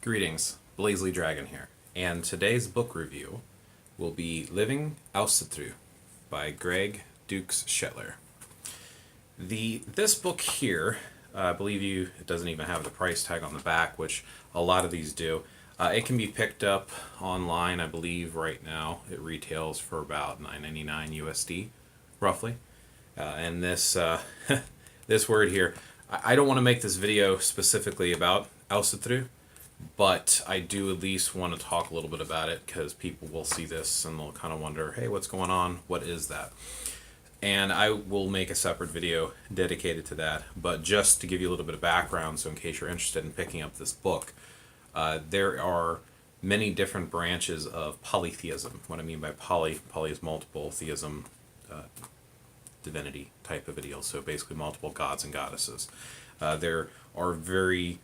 Greetings, BlazeLeeDragon here, and today's book review will be Living Asatru by Greg Dukes Shetler. This book here, I believe it doesn't even have the price tag on the back, which a lot of these do. It can be picked up online, I believe right now. It retails for about $9.99 USD, roughly. And this this word here, I don't want to make this video specifically about Asatru, but I do at least want to talk a little bit about it because people will see this and they'll kind of wonder, hey, what's going on? What is that? And I will make a separate video dedicated to that. But just to give you a little bit of background, so in case you're interested in picking up this book, there are many different branches of polytheism. What I mean by poly is multiple, theism, divinity type of a deal. So basically multiple gods and goddesses. There are very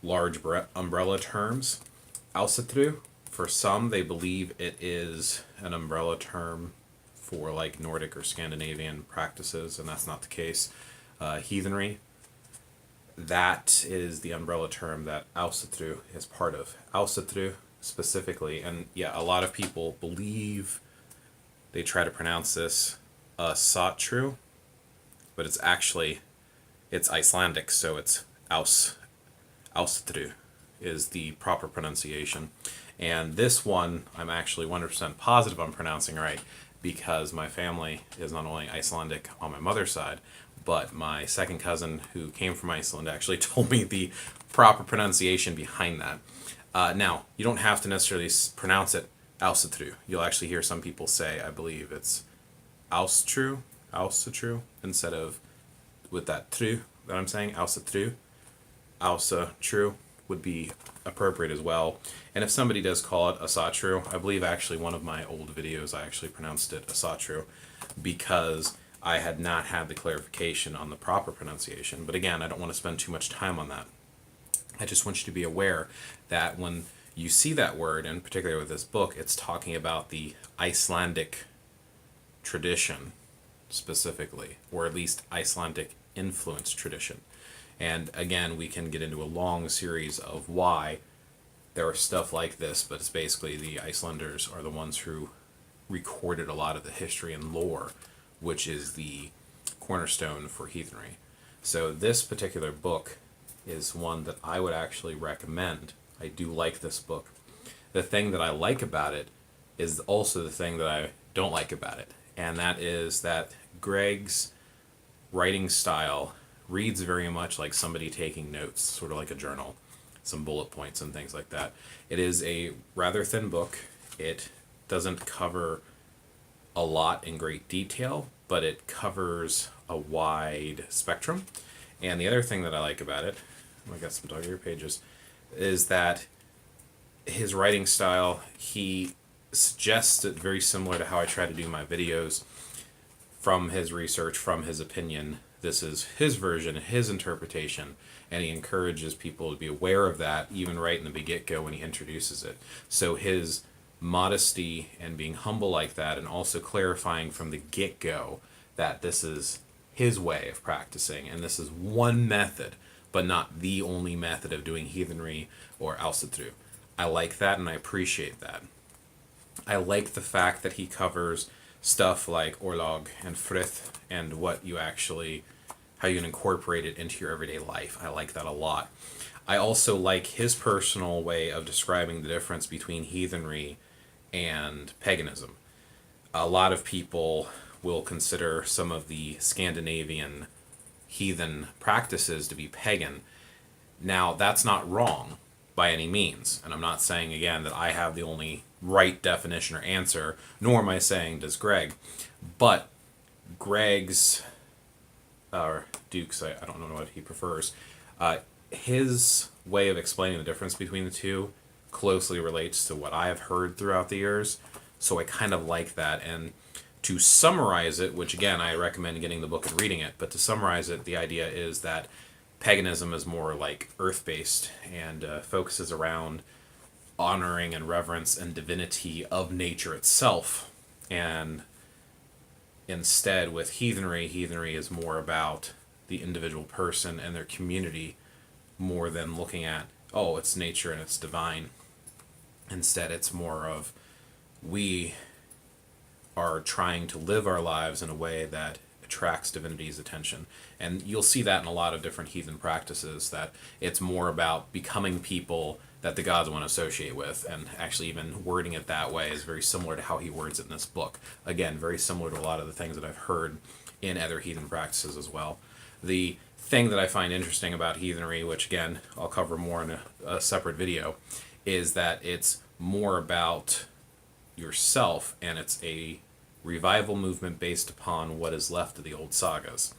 large umbrella terms. Asatru, for some, they believe it is an umbrella term for like Nordic or Scandinavian practices, and that's not the case. Heathenry, that is the umbrella term that Asatru is part of. Asatru specifically, and yeah, a lot of people believe, they try to pronounce this Asatru, but it's Icelandic, so it's Asatru is the proper pronunciation. And this one, I'm actually 100% positive I'm pronouncing right, because my family is not only Icelandic on my mother's side, but my second cousin who came from Iceland actually told me the proper pronunciation behind that. Now, you don't have to necessarily pronounce it Asatru. You'll actually hear some people say, I believe it's Asatru, instead of with that tru that I'm saying, Asatru. Asatru would be appropriate as well. And if somebody does call it Asatru, I believe actually one of my old videos I actually pronounced it Asatru because I had not had the clarification on the proper pronunciation. But again, I don't want to spend too much time on that. I just want you to be aware that when you see that word, and particularly with this book, it's talking about the Icelandic tradition specifically, or at least Icelandic influence tradition. And again, we can get into a long series of why there are stuff like this, but it's basically the Icelanders are the ones who recorded a lot of the history and lore, which is the cornerstone for heathenry. So this particular book is one that I would actually recommend. I do like this book. The thing that I like about it is also the thing that I don't like about it, and that is that Greg's writing style reads very much like somebody taking notes, sort of like a journal, some bullet points and things like that. It is a rather thin book. It doesn't cover a lot in great detail, but it covers a wide spectrum. And the other thing that I like about it, I got some dog-eared pages, is that his writing style, he suggests it very similar to how I try to do my videos, from his research, from his opinion. This is his version, his interpretation, and he encourages people to be aware of that even right in the get-go when he introduces it. So his modesty and being humble like that, and also clarifying from the get-go that this is his way of practicing, and this is one method, but not the only method of doing heathenry or Asatru. I like that, and I appreciate that. I like the fact that he covers stuff like Orlog and Frith and how you can incorporate it into your everyday life. I like that a lot. I also like his personal way of describing the difference between heathenry and paganism. A lot of people will consider some of the Scandinavian heathen practices to be pagan. Now, that's not wrong by any means, and I'm not saying again that I have the only right definition or answer, nor am I saying does Greg, but Greg's, or Duke's, I don't know what he prefers, his way of explaining the difference between the two closely relates to what I have heard throughout the years, so I kind of like that. And to summarize it, which again I recommend getting the book and reading it, but to summarize it, the idea is that paganism is more like earth-based and focuses around honoring and reverence and divinity of nature itself. And instead with heathenry is more about the individual person and their community more than looking at oh, it's nature and it's divine. Instead, it's more of we are trying to live our lives in a way that attracts divinity's attention. And you'll see that in a lot of different heathen practices, that it's more about becoming people that the gods want to associate with. And actually, even wording it that way is very similar to how he words it in this book. Again, very similar to a lot of the things that I've heard in other heathen practices as well. The thing that I find interesting about heathenry, which again, I'll cover more in a separate video, is that it's more about yourself, and it's a revival movement based upon what is left of the old sagas,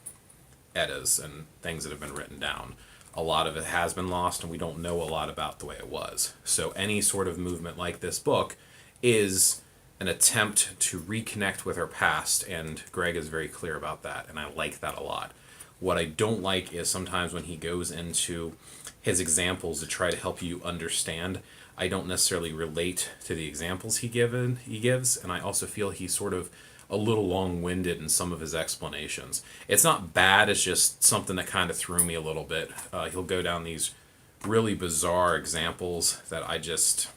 Eddas, and things that have been written down. A lot of it has been lost, and we don't know a lot about the way it was. So any sort of movement like this book is an attempt to reconnect with our past, and Greg is very clear about that, and I like that a lot. What I don't like is sometimes when he goes into his examples to try to help you understand, I don't necessarily relate to the examples he gives, and I also feel he's sort of a little long-winded in some of his explanations. It's not bad, it's just something that kind of threw me a little bit. He'll go down these really bizarre examples that I just...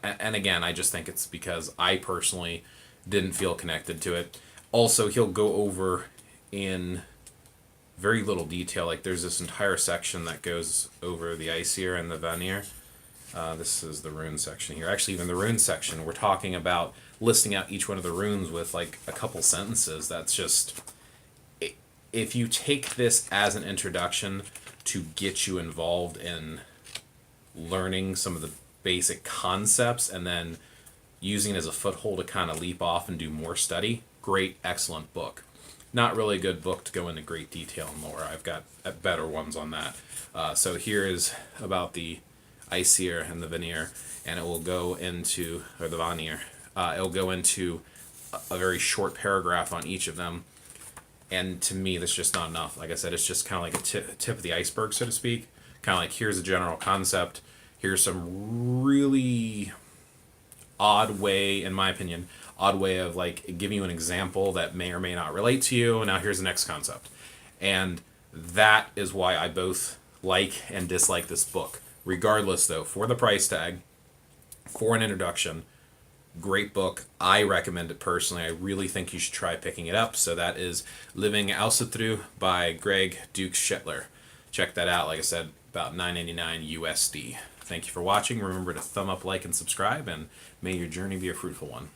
And again, I just think it's because I personally didn't feel connected to it. Also, he'll go over in very little detail. Like there's this entire section that goes over the Aesir and the Vanir. This is the rune section here. Actually, even the rune section, we're talking about listing out each one of the runes with like a couple sentences. That's just... If you take this as an introduction to get you involved in learning some of the basic concepts and then using it as a foothold to kind of leap off and do more study, great, excellent book. Not really a good book to go into great detail and lore. I've got better ones on that. So here is about the Aesir and the Vanir, and it will go into, or the Vanir, it'll go into a very short paragraph on each of them, and to me that's just not enough. Like I said, it's just kind of like a tip of the iceberg, so to speak. Kind of like, here's a general concept, here's some really odd way, in my opinion, odd way of like giving you an example that may or may not relate to you, and now here's the next concept. And that is why I both like and dislike this book. Regardless, though, for the price tag, for an introduction, great book. I recommend it personally. I really think you should try picking it up. So that is Living Asatru by Greg Dukes Shetler. Check that out. Like I said, about $9.99 USD. Thank you for watching. Remember to thumb up, like, and subscribe, and may your journey be a fruitful one.